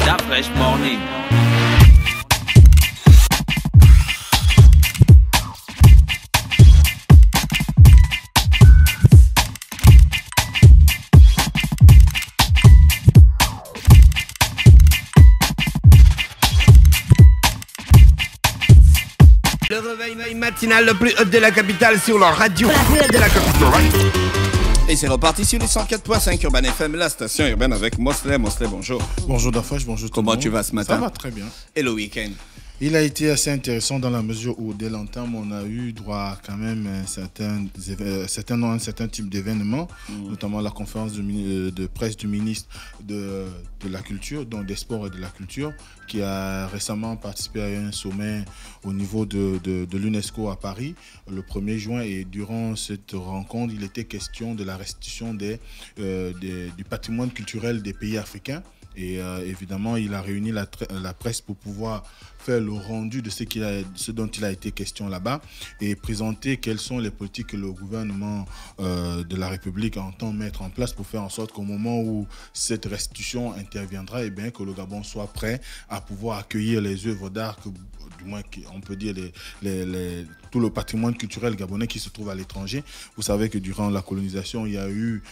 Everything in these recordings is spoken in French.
La Fresh Morning. Le réveil matinal le plus haut de la capitale sur la radio. La plus haute de la capitale. Et c'est reparti sur les 104.5 Urban FM, la station urbaine avec Mosley. Mosley, bonjour. Bonjour Dafresh, bonjour tout le monde. Comment tu vas ce matin? Ça va très bien. Et le week-end? Il a été assez intéressant dans la mesure où dès l'entame on a eu droit quand même à un certain type d'événements, notamment la conférence de presse du ministre de la Culture, donc des Sports et de la Culture, qui a récemment participé à un sommet au niveau de l'UNESCO à Paris le 1er juin. Et durant cette rencontre, il était question de la restitution du patrimoine culturel des pays africains. Et évidemment, il a réuni la presse pour pouvoir faire le rendu de ce dont il a été question là-bas et présenter quelles sont les politiques que le gouvernement de la République entend mettre en place pour faire en sorte qu'au moment où cette restitution interviendra, eh bien, que le Gabon soit prêt à pouvoir accueillir les œuvres d'art, du moins on peut dire tout le patrimoine culturel gabonais qui se trouve à l'étranger. Vous savez que durant la colonisation, il y a eu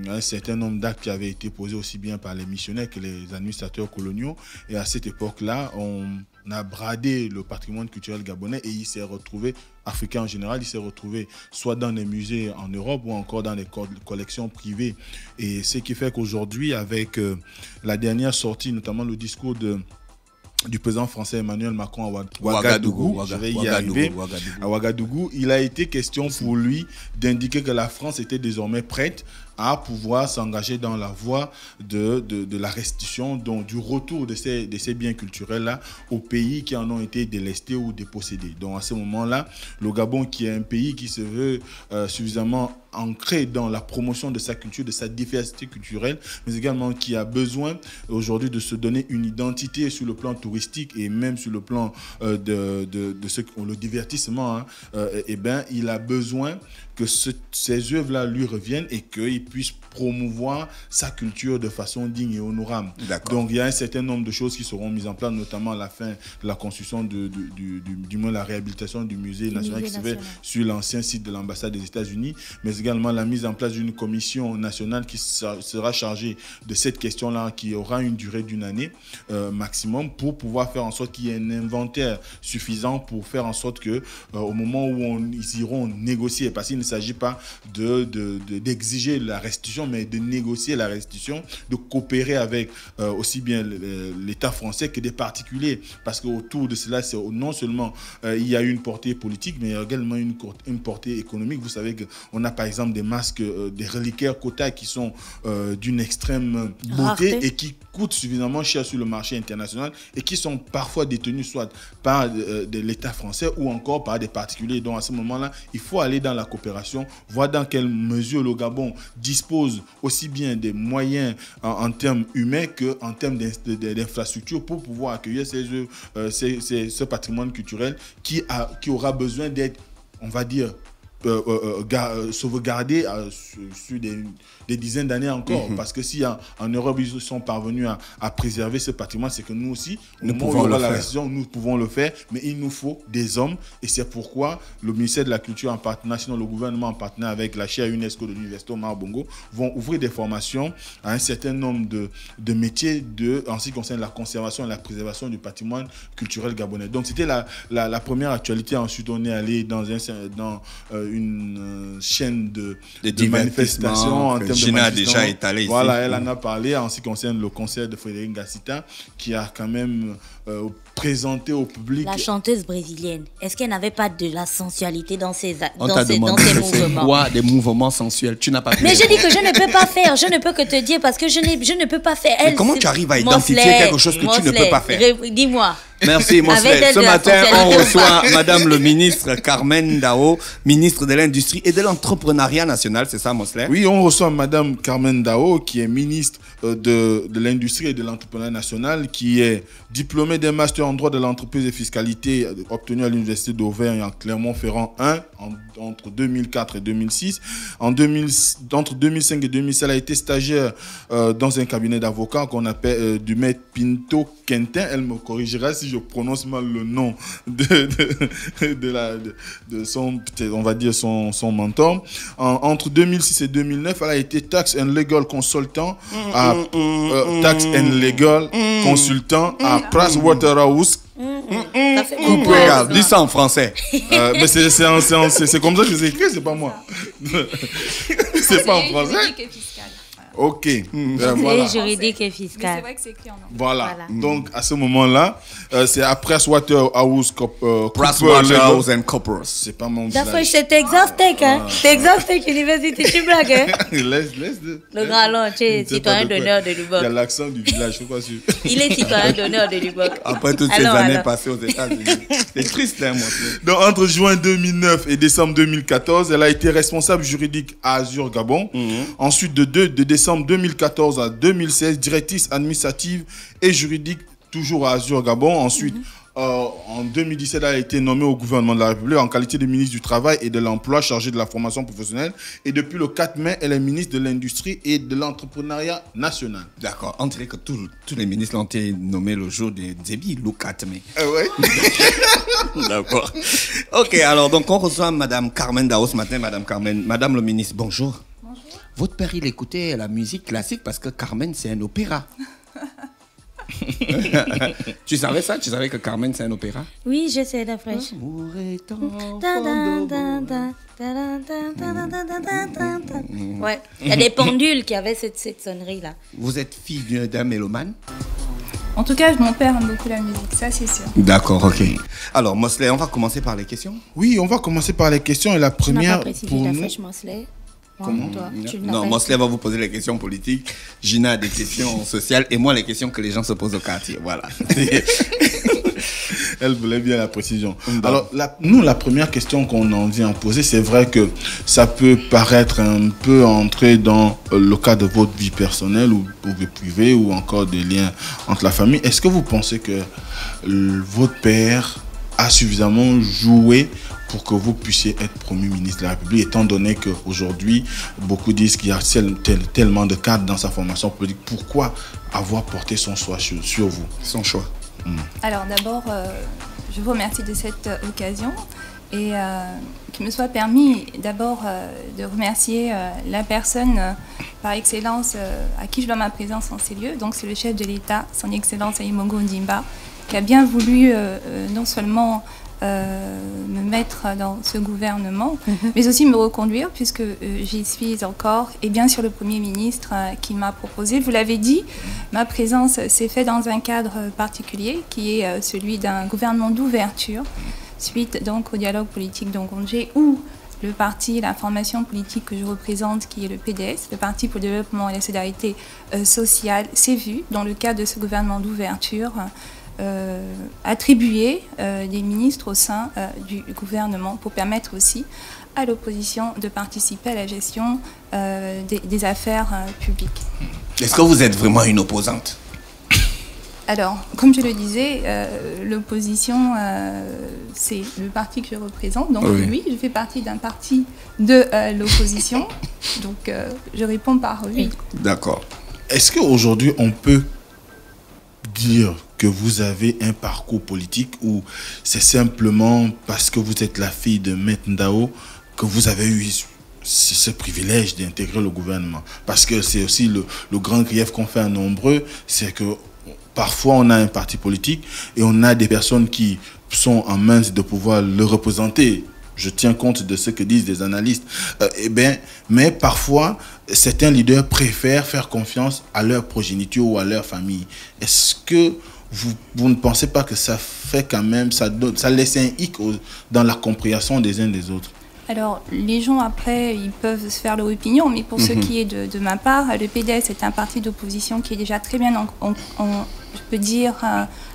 un certain nombre d'actes qui avaient été posés aussi bien par les missionnaires que les administrateurs coloniaux. Et à cette époque-là, on a bradé le patrimoine culturel gabonais et il s'est retrouvé, africain en général, il s'est retrouvé soit dans des musées en Europe ou encore dans des collections privées. Et ce qui fait qu'aujourd'hui, avec la dernière sortie, notamment le discours du président français Emmanuel Macron à Ouagadougou, je vais y arriver, à Ouagadougou, il a été question pour lui d'indiquer que la France était désormais prête à pouvoir s'engager dans la voie de la restitution, donc du retour de ces biens culturels-là aux pays qui en ont été délestés ou dépossédés. Donc à ce moment-là, le Gabon, qui est un pays qui se veut suffisamment ancré dans la promotion de sa culture, de sa diversité culturelle, mais également qui a besoin aujourd'hui de se donner une identité sur le plan touristique et même sur le plan le divertissement, il a besoin que ces œuvres-là lui reviennent et qu'il puisse promouvoir sa culture de façon digne et honorable. Donc il y a un certain nombre de choses qui seront mises en place, notamment à la fin de la construction du moins la réhabilitation du musée national qui se fait sur l'ancien site de l'ambassade des États-Unis, mais également la mise en place d'une commission nationale qui sera chargée de cette question-là, qui aura une durée d'1 année maximum, pour pouvoir faire en sorte qu'il y ait un inventaire suffisant pour faire en sorte que au moment où ils iront négocier, parce qu'il ne s'agit pas d'exiger la restitution, mais de négocier la restitution, de coopérer avec aussi bien l'État français que des particuliers, parce qu'autour de cela, non seulement il y a une portée politique, mais il y a également une portée économique. Vous savez qu'on a par exemple des masques, des reliquaires Kota qui sont d'une extrême beauté et qui coûtent suffisamment cher sur le marché international et qui sont parfois détenus soit par l'État français ou encore par des particuliers. Donc à ce moment-là, il faut aller dans la coopération, voir dans quelle mesure le Gabon dispose aussi bien des moyens en termes humains qu'en termes d'infrastructures pour pouvoir accueillir ce patrimoine culturel qui aura besoin d'être, on va dire, sauvegardé sur des dizaines d'années encore. Parce que si en Europe ils sont parvenus à préserver ce patrimoine, c'est que nous aussi, nous pouvons le faire, mais il nous faut des hommes. Et c'est pourquoi le ministère de la Culture en partenariat, sinon le gouvernement en partenariat avec la chaire UNESCO de l'Université Omar Bongo, vont ouvrir des formations à un certain nombre de métiers en ce qui concerne la conservation et la préservation du patrimoine culturel gabonais. Donc c'était la première actualité. Ensuite on est allé dans une chaîne de manifestations en termes de Gina a déjà étalé ici. Voilà, elle en a parlé en ce qui concerne le concert de Frédéric Gassita, qui a quand même présenté au public. La chanteuse brésilienne, est-ce qu'elle n'avait pas de la sensualité dans ses On t'a demandé de faire quoi, des mouvements sensuels? Tu n'as pas pu. Mais je dis que je ne peux pas faire, je ne peux que te dire parce que je ne peux pas faire. Mais comment tu arrives à identifier quelque chose que tu ne peux pas faire? Dis-moi. Merci, Mosley. Avec Ce de la matin, on sensualité. reçoit Madame le ministre Carmen Dao, ministre de l'Industrie et de l'Entrepreneuriat national. C'est ça, Mosley? Oui, on reçoit Madame Carmen Dao, qui est ministre de l'Industrie et de l'Entrepreneuriat national, qui est diplômée d'un master en droit de l'entreprise et fiscalité obtenu à l'Université d'Auvergne en Clermont-Ferrand 1 entre 2004 et 2006. Entre 2005 et 2007, elle a été stagiaire dans un cabinet d'avocats qu'on appelle du maître Pinto Quentin. Elle me corrigera si je prononce mal le nom de son, on va dire son mentor. Entre 2006 et 2009, elle a été Tax and Legal Consultant à Tax and Legal Consultant à PricewaterhouseCoopers. Regarde, dis ça en français. Mais c'est comme ça que c'est écrit, c'est pas moi. C'est pas en français. Juridique et fiscal. Ok. Voilà. Juridique et Mais fiscal. c'est vrai que c'est écrit en anglais. Voilà. Donc, à ce moment-là, c'est à PricewaterhouseCoopers. Pricewaterhouse and Coopers. C'est pas mon D'accord, village. c'est Texas Tech, hein. Texas Tech University, tu blagues, hein. Laisse Le grand long, tu es citoyen d'honneur de Il y a Lubbock. l'accent du village, je suis pas sûr. Il est citoyen d'honneur de Lubbock. Après toutes ces années passées aux États-Unis. C'est triste, hein, Mosley. Donc, entre juin 2009 et décembre 2014, elle a été responsable juridique à Azur Gabon. Ensuite, de décembre 2014 à 2016, directrice administrative et juridique toujours à Azur Gabon. Ensuite, en 2017, elle a été nommée au gouvernement de la République en qualité de ministre du Travail et de l'Emploi, chargée de la formation professionnelle. Et depuis le 4 mai, elle est ministre de l'Industrie et de l'Entrepreneuriat national. D'accord. On dirait que tous les ministres l'ont été nommés le jour des débits, le 4 mai. Ouais. D'accord. Ok, alors donc on reçoit Madame Carmen Dao ce matin. Madame Carmen, Madame le ministre, bonjour. Bonjour. Votre père, il écoutait la musique classique parce que Carmen, c'est un opéra. Tu savais ça? Tu savais que Carmen, c'est un opéra? Oui, je sais, la fraîche. Ouais, il y a des pendules qui avaient cette sonnerie-là. Vous êtes fille d'un mélomane? En tout cas, mon père aime beaucoup la musique, ça c'est sûr. D'accord, ok. Alors, Mosley, on va commencer par les questions. Oui, on va commencer par les questions. Et la Tu n'as première pas précisé pour la nous... fraîche Mosley. Comment? Toi, tu n'as Non, pas Mosley va vous poser les questions politiques, Gina a des questions sociales et moi les questions que les gens se posent au quartier. Voilà. Elle voulait bien la précision. Alors, la première question qu'on en vient à poser, c'est vrai que ça peut paraître un peu entrer dans le cas de votre vie personnelle ou vie privée ou encore des liens entre la famille. Est-ce que vous pensez que votre père a suffisamment joué pour que vous puissiez être Premier ministre de la République, étant donné qu'aujourd'hui, beaucoup disent qu'il y a tellement de cadres dans sa formation politique. Pourquoi avoir porté son choix sur vous? Son choix. Alors d'abord, je vous remercie de cette occasion et qu'il me soit permis d'abord de remercier la personne par excellence à qui je dois ma présence en ces lieux. Donc c'est le chef de l'État, son Excellence Aïmogo Ondimba, qui a bien voulu non seulement me mettre dans ce gouvernement, mais aussi me reconduire puisque j'y suis encore, et bien sûr le Premier ministre qui m'a proposé. Vous l'avez dit, ma présence s'est faite dans un cadre particulier qui est celui d'un gouvernement d'ouverture, suite donc au dialogue politique d'Ongondjé où le parti, la formation politique que je représente, qui est le PDS, le Parti pour le développement et la solidarité sociale, s'est vu dans le cadre de ce gouvernement d'ouverture attribuer des ministres au sein du gouvernement pour permettre aussi à l'opposition de participer à la gestion des affaires publiques. Est-ce que vous êtes vraiment une opposante? Alors, comme je le disais, l'opposition, c'est le parti que je représente. Donc oui, je fais partie d'un parti de l'opposition. Donc, je réponds par oui. D'accord. Est-ce qu'aujourd'hui, on peut dire que vous avez un parcours politique ou c'est simplement parce que vous êtes la fille de Maître Ndao que vous avez eu ce privilège d'intégrer le gouvernement? Parce que c'est aussi le grand grief qu'on fait à nombreux, c'est que parfois on a un parti politique et on a des personnes qui sont en main de pouvoir le représenter. Je tiens compte de ce que disent des analystes. Mais parfois, certains leaders préfèrent faire confiance à leur progéniture ou à leur famille. Est-ce que vous ne pensez pas que ça fait quand même, ça laisse un hic dans la compréhension des uns des autres? Alors, les gens, après, ils peuvent se faire leur opinion, mais pour ce qui est de ma part, le PDS est un parti d'opposition qui est déjà très bien je peux dire,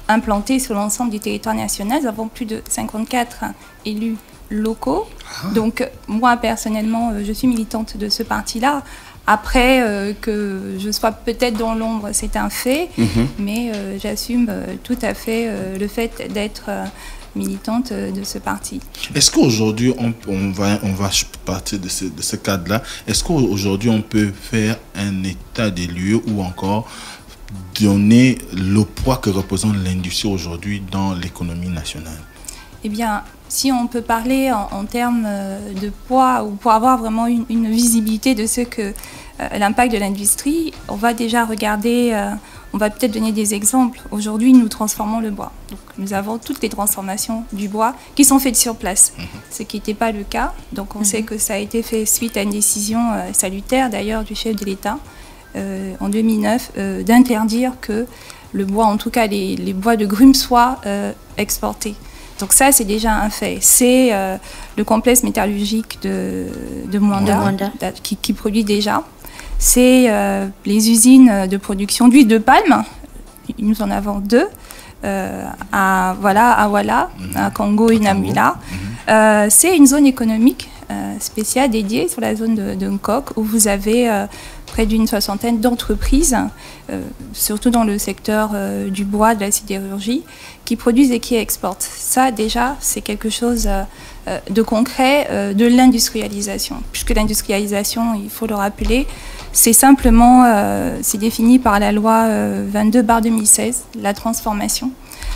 implantés sur l'ensemble du territoire national. Nous avons plus de 54 élus locaux. Donc moi, personnellement, je suis militante de ce parti-là. Après, que je sois peut-être dans l'ombre, c'est un fait, mais j'assume tout à fait le fait d'être militante de ce parti. Est-ce qu'aujourd'hui, on va partir de ce cadre-là, est-ce qu'aujourd'hui on peut faire un état des lieux ou encore donner le poids que représente l'industrie aujourd'hui dans l'économie nationale? Eh bien, si on peut parler en termes de poids ou pour avoir vraiment une visibilité de ce que l'impact de l'industrie, on va déjà regarder, on va peut-être donner des exemples. Aujourd'hui, nous transformons le bois. Donc, nous avons toutes les transformations du bois qui sont faites sur place, ce qui n'était pas le cas. Donc, on sait que ça a été fait suite à une décision salutaire d'ailleurs du chef de l'État en 2009 d'interdire que le bois, en tout cas les bois de grumes, soient exportés. Donc ça, c'est déjà un fait. C'est le complexe métallurgique de Mwanda qui produit déjà. C'est les usines de production d'huile de palme. Nous en avons 2 à Walla, à Congo et Namula. C'est une zone économique spéciale dédiée sur la zone de Nkok où vous avez près d'une 60aine d'entreprises, surtout dans le secteur du bois, de la sidérurgie, qui produisent et qui exportent. Ça, déjà, c'est quelque chose de concret de l'industrialisation. Puisque l'industrialisation, il faut le rappeler, c'est simplement, c'est défini par la loi 22/2016, la transformation.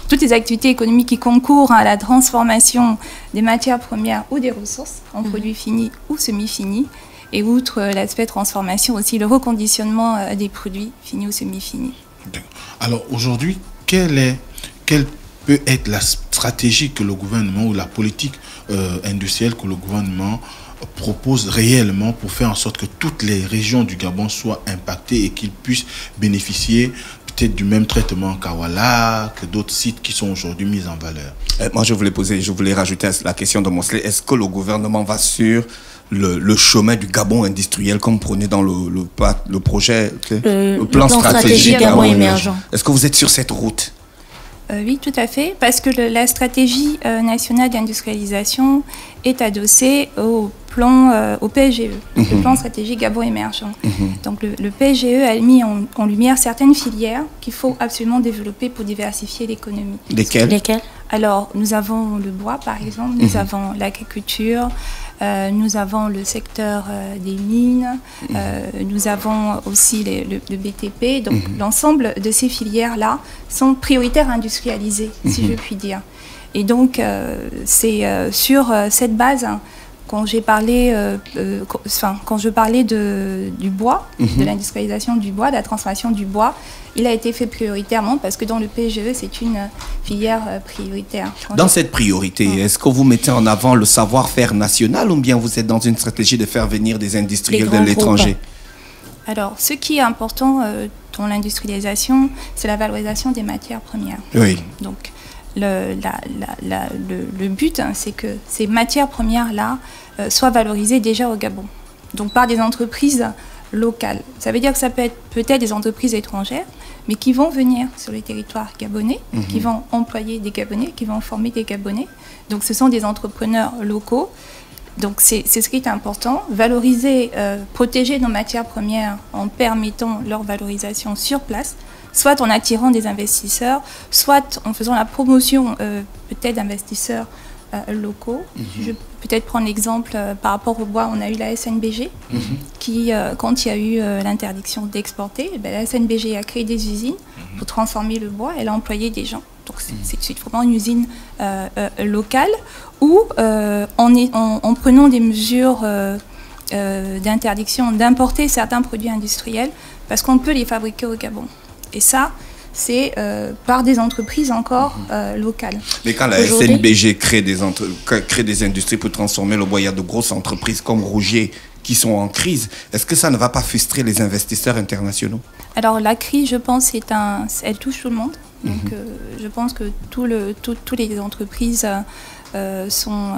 Toutes les activités économiques qui concourent à la transformation des matières premières ou des ressources en produits finis ou semi-finis. Et outre l'aspect transformation, aussi le reconditionnement des produits finis ou semi-finis. Alors aujourd'hui, quelle peut être la stratégie que le gouvernement ou la politique industrielle que le gouvernement propose réellement pour faire en sorte que toutes les régions du Gabon soient impactées et qu'ils puissent bénéficier peut-être du même traitement qu'à Walla, que d'autres sites qui sont aujourd'hui mis en valeur? Moi, je voulais rajouter à la question de Mosley. Est-ce que le gouvernement va sur le chemin du Gabon industriel comme prôné dans le projet, le plan stratégique Gabon émergent? Est-ce que vous êtes sur cette route? Oui, tout à fait, parce que la stratégie nationale d'industrialisation est adossée au PSGE, le plan stratégique Gabon émergent. Donc le PSGE a mis en lumière certaines filières qu'il faut absolument développer pour diversifier l'économie. Lesquelles? Alors, nous avons le bois, par exemple, nous avons l'agriculture, nous avons le secteur des mines, nous avons aussi le BTP. Donc, l'ensemble de ces filières-là sont prioritaires industrialisées, si je puis dire. Et donc, c'est sur cette base, quand je parlais du bois, de l'industrialisation du bois, de la transformation du bois, il a été fait prioritairement parce que dans le PGE, c'est une filière prioritaire. Dans cette priorité, est-ce que vous mettez en avant le savoir-faire national ou bien vous êtes dans une stratégie de faire venir des industriels de l'étranger? Alors, ce qui est important dans l'industrialisation, c'est la valorisation des matières premières. Oui. Donc, le but, c'est que ces matières premières-là soient valorisées déjà au Gabon, donc par des entreprises locales. Ça veut dire que ça peut être des entreprises étrangères, mais qui vont venir sur le territoire gabonais, qui vont employer des Gabonais, qui vont former des Gabonais. Donc ce sont des entrepreneurs locaux. Donc c'est ce qui est important, valoriser, protéger nos matières premières en permettant leur valorisation sur place, soit en attirant des investisseurs, soit en faisant la promotion peut-être d'investisseurs locaux. Je peux peut-être prendre l'exemple par rapport au bois, on a eu la SNBG qui, quand il y a eu l'interdiction d'exporter, la SNBG a créé des usines pour transformer le bois, elle a employé des gens. Donc c'est vraiment une usine locale où en prenant des mesures d'interdiction d'importer certains produits industriels parce qu'on peut les fabriquer au Gabon. Et ça, c'est par des entreprises encore locales. Mais quand la SNBG crée des industries pour transformer le bois, il y a de grosses entreprises comme Rougier qui sont en crise. Est-ce que ça ne va pas frustrer les investisseurs internationaux? Alors la crise, je pense, elle touche tout le monde. Donc je pense que toutes les entreprises sont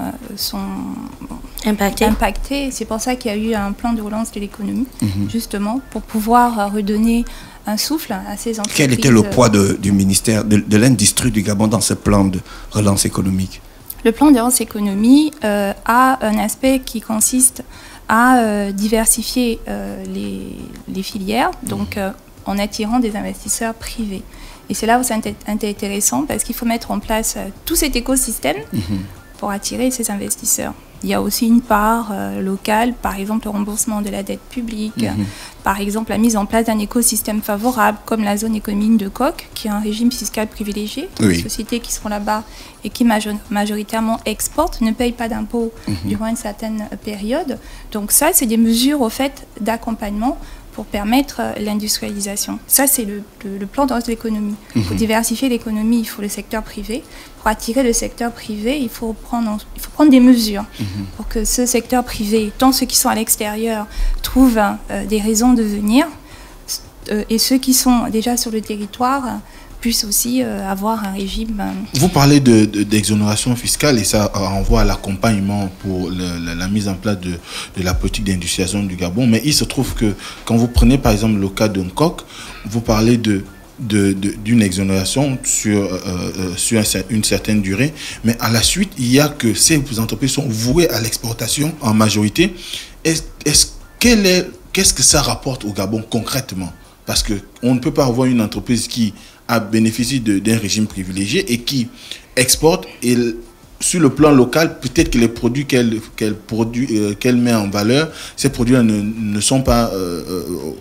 impactés. C'est pour ça qu'il y a eu un plan de relance de l'économie, justement, pour pouvoir redonner un souffle à ces entreprises. Quel était le poids du ministère de l'Industrie du Gabon dans ce plan de relance économique? Le plan de relance économique a un aspect qui consiste à diversifier les filières, donc en attirant des investisseurs privés. Et c'est là où c'est intéressant parce qu'il faut mettre en place tout cet écosystème pour attirer ces investisseurs. Il y a aussi une part locale, par exemple le remboursement de la dette publique, par exemple la mise en place d'un écosystème favorable comme la zone économique de Coq, qui a un régime fiscal privilégié. Les sociétés qui seront là-bas et qui majoritairement exportent ne payent pas d'impôts durant une certaine période. Donc ça, c'est des mesures au fait d'accompagnement pour permettre l'industrialisation. Ça, c'est le plan de l'économie. Pour diversifier l'économie, il faut le secteur privé. Pour attirer le secteur privé, il faut prendre des mesures pour que ce secteur privé, tant ceux qui sont à l'extérieur, trouvent des raisons de venir, et ceux qui sont déjà sur le territoire puissent aussi avoir un régime. Vous parlez d'exonération fiscale et ça renvoie à l'accompagnement pour la mise en place de la politique d'industrialisation du Gabon. Mais il se trouve que quand vous prenez par exemple le cas de Nkok, vous parlez d'une exonération sur une certaine durée, mais à la suite, il y a que ces entreprises sont vouées à l'exportation en majorité. Qu'est-ce que ça rapporte au Gabon concrètement? Parce qu'on ne peut pas avoir une entreprise qui a bénéficié d'un régime privilégié et qui exporte, et sur le plan local, peut-être que les produits qu'elle met en valeur, ces produits-là ne sont pas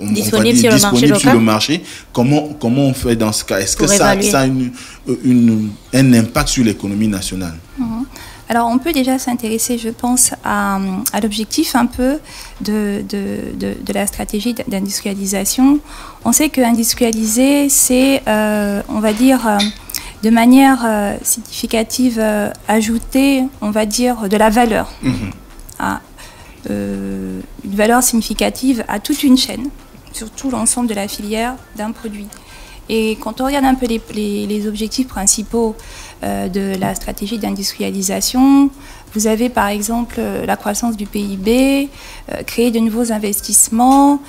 disponibles sur le marché. Comment on fait dans ce cas? Est-ce que ça a un impact sur l'économie nationale? Alors, on peut déjà s'intéresser, je pense, à l'objectif un peu de la stratégie d'industrialisation. On sait qu'industrialiser, c'est, on va dire, de manière significative, ajouter, on va dire, de la valeur. Une valeur significative à toute une chaîne, sur tout l'ensemble de la filière d'un produit. Et quand on regarde un peu les objectifs principaux de la stratégie d'industrialisation, vous avez par exemple la croissance du PIB, créer de nouveaux investissements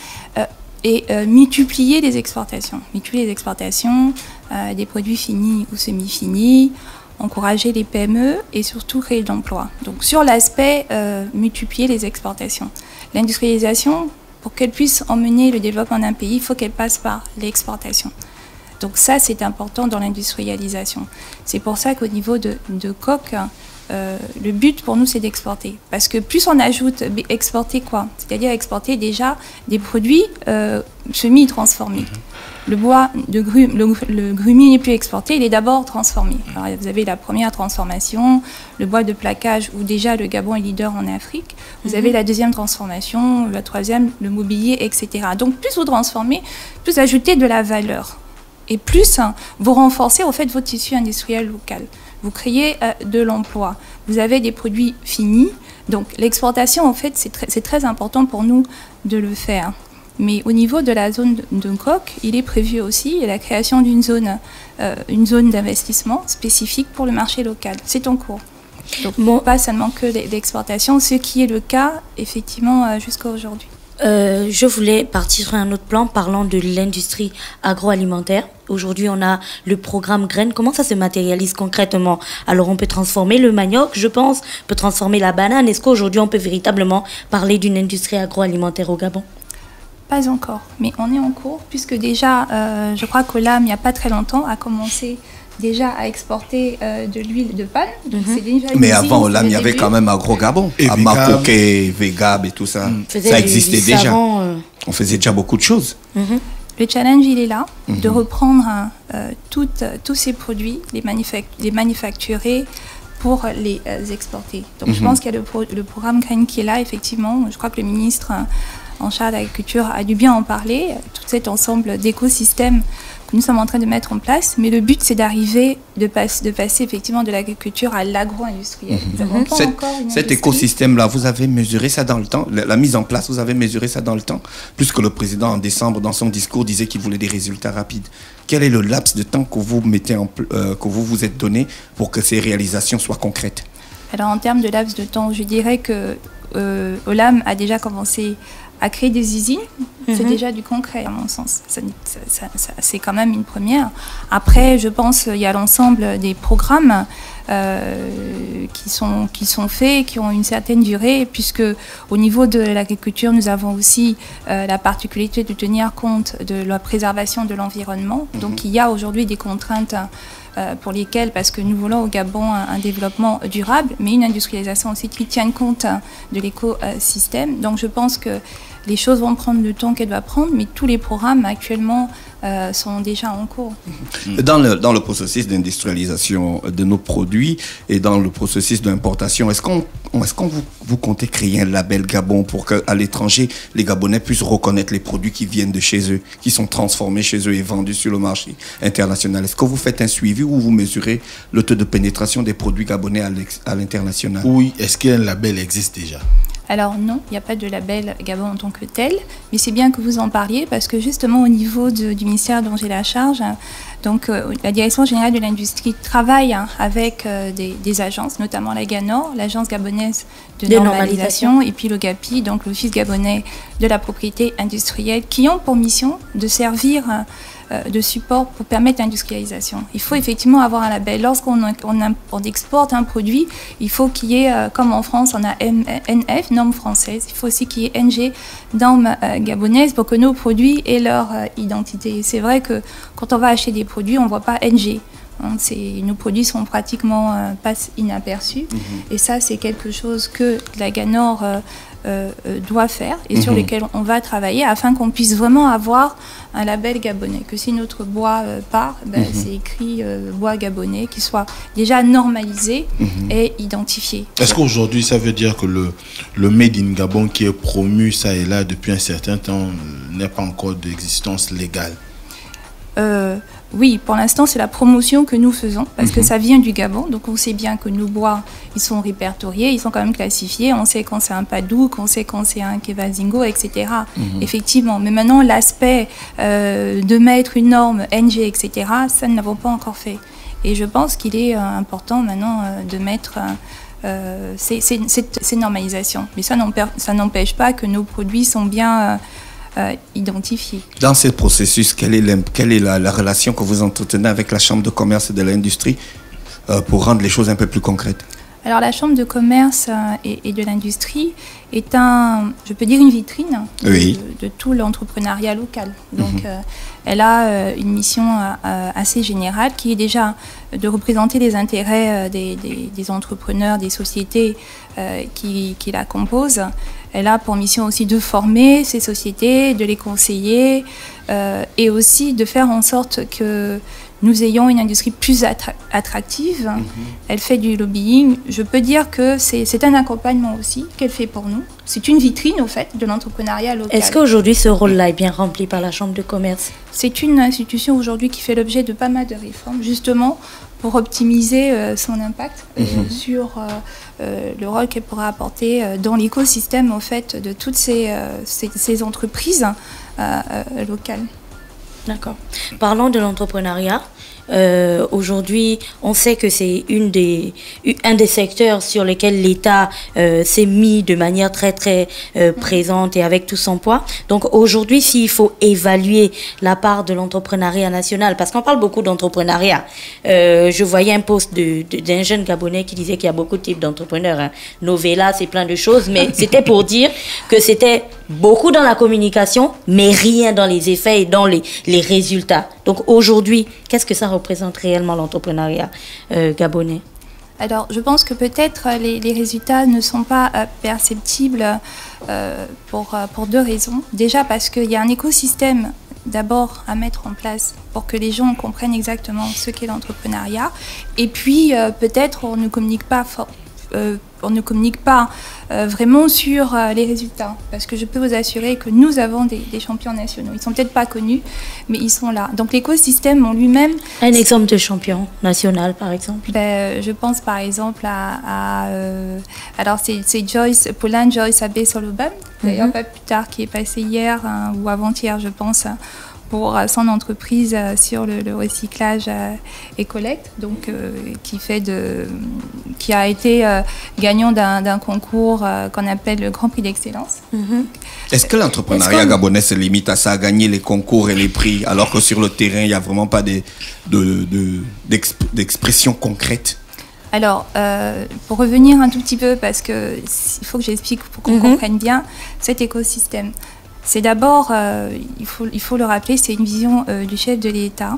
et multiplier les exportations. Multiplier les exportations des produits finis ou semi-finis, encourager les PME et surtout créer de l'emploi. Donc sur l'aspect multiplier les exportations. L'industrialisation, pour qu'elle puisse emmener le développement d'un pays, il faut qu'elle passe par l'exportation. Donc ça, c'est important dans l'industrialisation. C'est pour ça qu'au niveau de Coq, le but pour nous, c'est d'exporter. Parce que plus on ajoute, exporter quoi? C'est-à-dire exporter déjà des produits semi-transformés. Le bois, le grumier n'est plus exporté, il est d'abord transformé. Alors, vous avez la première transformation, le bois de plaquage, où déjà le Gabon est leader en Afrique. Vous avez la deuxième transformation, la troisième, le mobilier, etc. Donc plus vous transformez, plus vous ajoutez de la valeur. Et plus vous renforcez au fait votre tissu industriel local. Vous créez de l'emploi. Vous avez des produits finis. Donc l'exportation, en fait, c'est très important pour nous de le faire. Mais au niveau de la zone de Coq, il est prévu aussi la création d'une zone d'investissement spécifique pour le marché local. C'est en cours. Donc pas seulement que l'exportation, ce qui est le cas effectivement jusqu'à aujourd'hui. Je voulais partir sur un autre plan parlant de l'industrie agroalimentaire. Aujourd'hui, on a le programme Graines. Comment ça se matérialise concrètement? Alors, on peut transformer le manioc, je pense, on peut transformer la banane. Est-ce qu'aujourd'hui, on peut véritablement parler d'une industrie agroalimentaire au Gabon? Pas encore, mais on est en cours, puisque déjà, je crois qu'Olam, il n'y a pas très longtemps, a commencé déjà à exporter de l'huile de palme. Donc c'est déjà mais avant Olam, il y avait quand même Agro-Gabon, à Makoke, Vegab et tout ça. Ça existait déjà. On faisait déjà beaucoup de choses. Le challenge, il est là, de reprendre tous ces produits, les manufacturer pour les exporter. Donc je pense qu'il y a le programme Graines qui est là, effectivement. Je crois que le ministre en charge de l'agriculture a dû bien en parler, tout cet ensemble d'écosystèmes que nous sommes en train de mettre en place, mais le but c'est d'arriver, de passer effectivement de l'agriculture à l'agro-industriel. Cet écosystème-là, vous avez mesuré ça dans le temps, la mise en place, vous avez mesuré ça dans le temps, puisque le président en décembre dans son discours disait qu'il voulait des résultats rapides. Quel est le laps de temps que vous mettez que vous vous êtes donné pour que ces réalisations soient concrètes? Alors en termes de laps de temps, je dirais que Olam a déjà commencé à créer des usines. C'est déjà du concret à mon sens. C'est quand même une première. Après, je pense qu'il y a l'ensemble des programmes qui sont faits, qui ont une certaine durée, puisque au niveau de l'agriculture, nous avons aussi la particularité de tenir compte de la préservation de l'environnement. Donc il y a aujourd'hui des contraintes pour lesquelles, parce que nous voulons au Gabon un développement durable, mais une industrialisation aussi qui tienne compte de l'écosystème. Donc je pense que les choses vont prendre le temps qu'elles doivent prendre, mais tous les programmes actuellement sont déjà en cours. Dans le processus d'industrialisation de nos produits et dans le processus d'importation, est-ce qu'on vous comptez créer un label Gabon pour qu'à l'étranger, les Gabonais puissent reconnaître les produits qui viennent de chez eux, qui sont transformés chez eux et vendus sur le marché international? Est-ce que vous faites un suivi ou vous mesurez le taux de pénétration des produits gabonais à l'international? Oui, est-ce qu'un label existe déjà? Alors non, il n'y a pas de label Gabon en tant que tel, mais c'est bien que vous en parliez parce que justement au niveau du ministère dont j'ai la charge, donc la Direction générale de l'industrie travaille avec des agences, notamment la GANOR, l'agence gabonaise de normalisation, et puis le GAPI, donc l'Office gabonais de la propriété industrielle, qui ont pour mission de servir de support pour permettre l'industrialisation. Il faut effectivement avoir un label. Lorsqu'on exporte un produit, il faut qu'il y ait, comme en France, on a NF, norme française, il faut aussi qu'il y ait NG, norme gabonaise, pour que nos produits aient leur identité. C'est vrai que quand on va acheter des produits, on ne voit pas NG. Nos produits sont pratiquement passent inaperçus. Et ça, c'est quelque chose que la GANOR doit faire et sur lesquels on va travailler afin qu'on puisse vraiment avoir un label gabonais. Que si notre bois part, c'est écrit bois gabonais, qui soit déjà normalisé et identifié. Est-ce qu'aujourd'hui, ça veut dire que le Made in Gabon qui est promu ça et là depuis un certain temps n'est pas encore d'existence légale? Oui, pour l'instant, c'est la promotion que nous faisons parce que ça vient du Gabon. Donc, on sait bien que nos bois, ils sont répertoriés, ils sont quand même classifiés. On sait quand c'est un Padou, qu'on sait quand c'est un Kevazingo, etc. Effectivement. Mais maintenant, l'aspect de mettre une norme NG, etc., ça, nous n'avons pas encore fait. Et je pense qu'il est important maintenant de mettre ces normalisations. Mais ça n'empêche pas que nos produits sont bien identifiés. Dans ce processus, quelle est la relation que vous entretenez avec la Chambre de commerce et de l'industrie pour rendre les choses un peu plus concrètes? Alors la Chambre de commerce et de l'industrie est je peux dire une vitrine de tout l'entrepreneuriat local. Donc elle a une mission assez générale qui est déjà de représenter les intérêts des entrepreneurs, des sociétés qui la composent. Elle a pour mission aussi de former ces sociétés, de les conseiller et aussi de faire en sorte que nous ayons une industrie plus attractive. Elle fait du lobbying. Je peux dire que c'est un accompagnement aussi qu'elle fait pour nous. C'est une vitrine, au fait, de l'entrepreneuriat local. Est-ce qu'aujourd'hui, ce rôle-là est bien rempli par la Chambre de commerce? C'est une institution aujourd'hui qui fait l'objet de pas mal de réformes, justement, pour optimiser son impact sur le rôle qu'elle pourra apporter dans l'écosystème, au fait, de toutes ces entreprises locales. D'accord. Parlons de l'entrepreneuriat. Aujourd'hui, on sait que c'est un des secteurs sur lesquels l'État s'est mis de manière très très présente et avec tout son poids. Donc aujourd'hui, s'il faut évaluer la part de l'entrepreneuriat national, parce qu'on parle beaucoup d'entrepreneuriat, je voyais un post d'un jeune Gabonais qui disait qu'il y a beaucoup de types d'entrepreneurs. Novella, c'est plein de choses, mais c'était pour dire que c'était beaucoup dans la communication, mais rien dans les effets et dans les résultats. Donc aujourd'hui, qu'est-ce que ça représente réellement l'entrepreneuriat gabonais? Alors, je pense que peut-être les résultats ne sont pas perceptibles pour deux raisons. Déjà parce qu'il y a un écosystème d'abord à mettre en place pour que les gens comprennent exactement ce qu'est l'entrepreneuriat. Et puis, peut-être on ne communique pas vraiment sur les résultats. Parce que je peux vous assurer que nous avons des champions nationaux. Ils ne sont peut-être pas connus, mais ils sont là. Donc l'écosystème en lui-même... Un exemple de champion national, par exemple? Je pense par exemple alors c'est Pauline Joyce Abbé Solobam, d'ailleurs pas plus tard, qui est passé hier ou avant-hier, je pense, pour son entreprise sur le recyclage et collecte, donc qui a été gagnant d'un concours qu'on appelle le Grand Prix d'Excellence. Est-ce que l'entrepreneuriat gabonais se limite à ça, à gagner les concours et les prix, alors que sur le terrain, il n'y a vraiment pas d'expression concrète? Alors, pour revenir un tout petit peu, parce qu'il faut que j'explique pour qu'on comprenne bien cet écosystème. C'est d'abord, il faut le rappeler, c'est une vision du chef de l'État,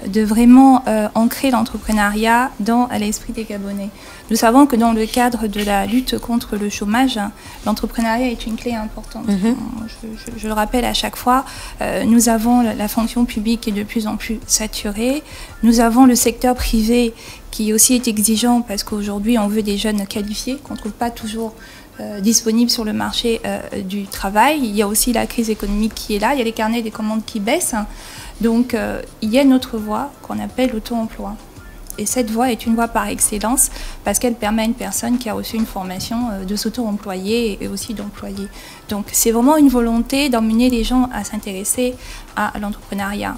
de vraiment ancrer l'entrepreneuriat dans l'esprit des Gabonais. Nous savons que dans le cadre de la lutte contre le chômage, l'entrepreneuriat est une clé importante. Je le rappelle à chaque fois, nous avons la fonction publique qui est de plus en plus saturée, nous avons le secteur privé qui aussi est exigeant parce qu'aujourd'hui on veut des jeunes qualifiés qu'on ne trouve pas toujours disponibles sur le marché du travail. Il y a aussi la crise économique qui est là, il y a les carnets des commandes qui baissent. Donc il y a une autre voie qu'on appelle l'auto-emploi. Et cette voie est une voie par excellence parce qu'elle permet à une personne qui a reçu une formation de s'auto-employer et aussi d'employer. Donc c'est vraiment une volonté d'emmener les gens à s'intéresser à l'entrepreneuriat.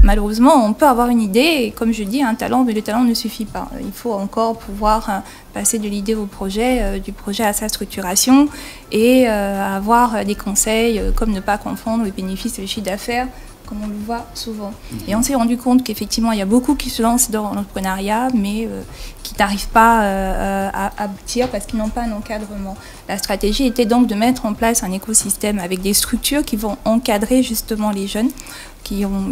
Malheureusement, on peut avoir une idée et comme je dis, un talent, mais le talent ne suffit pas. Il faut encore pouvoir passer de l'idée au projet, du projet à sa structuration et avoir des conseils comme ne pas confondre les bénéfices et le chiffre d'affaires, comme on le voit souvent. Et on s'est rendu compte qu'effectivement, il y a beaucoup qui se lancent dans l'entrepreneuriat, mais qui n'arrivent pas à aboutir parce qu'ils n'ont pas un encadrement. La stratégie était donc de mettre en place un écosystème avec des structures qui vont encadrer justement les jeunes,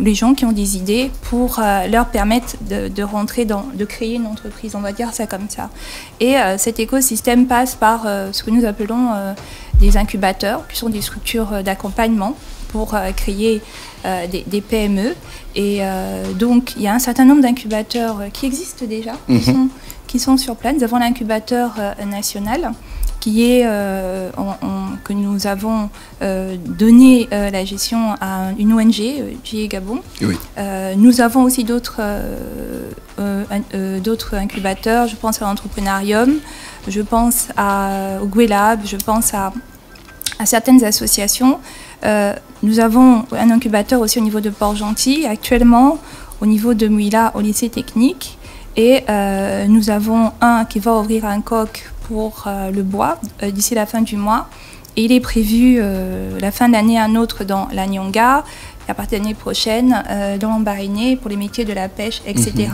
les gens qui ont des idées pour leur permettre de rentrer de créer une entreprise, on va dire ça comme ça. Et cet écosystème passe par ce que nous appelons des incubateurs, qui sont des structures d'accompagnement pour créer des PME. Et donc, il y a un certain nombre d'incubateurs qui existent déjà, qui sont sur place. Nous avons l'incubateur national qui est, que nous avons donné la gestion à une ONG, GIE Gabon. Oui. Nous avons aussi d'autres incubateurs, je pense à l'Entrepreneurium, je pense au Guelab, je pense à certaines associations. Nous avons un incubateur aussi au niveau de Port-Gentil, actuellement au niveau de Mouila au lycée technique. Et nous avons un qui va ouvrir un coq pour le bois d'ici la fin du mois. Et il est prévu la fin d'année un autre dans la Nyonga, et à partir de l'année prochaine dans l'Ambarainé pour les métiers de la pêche, etc.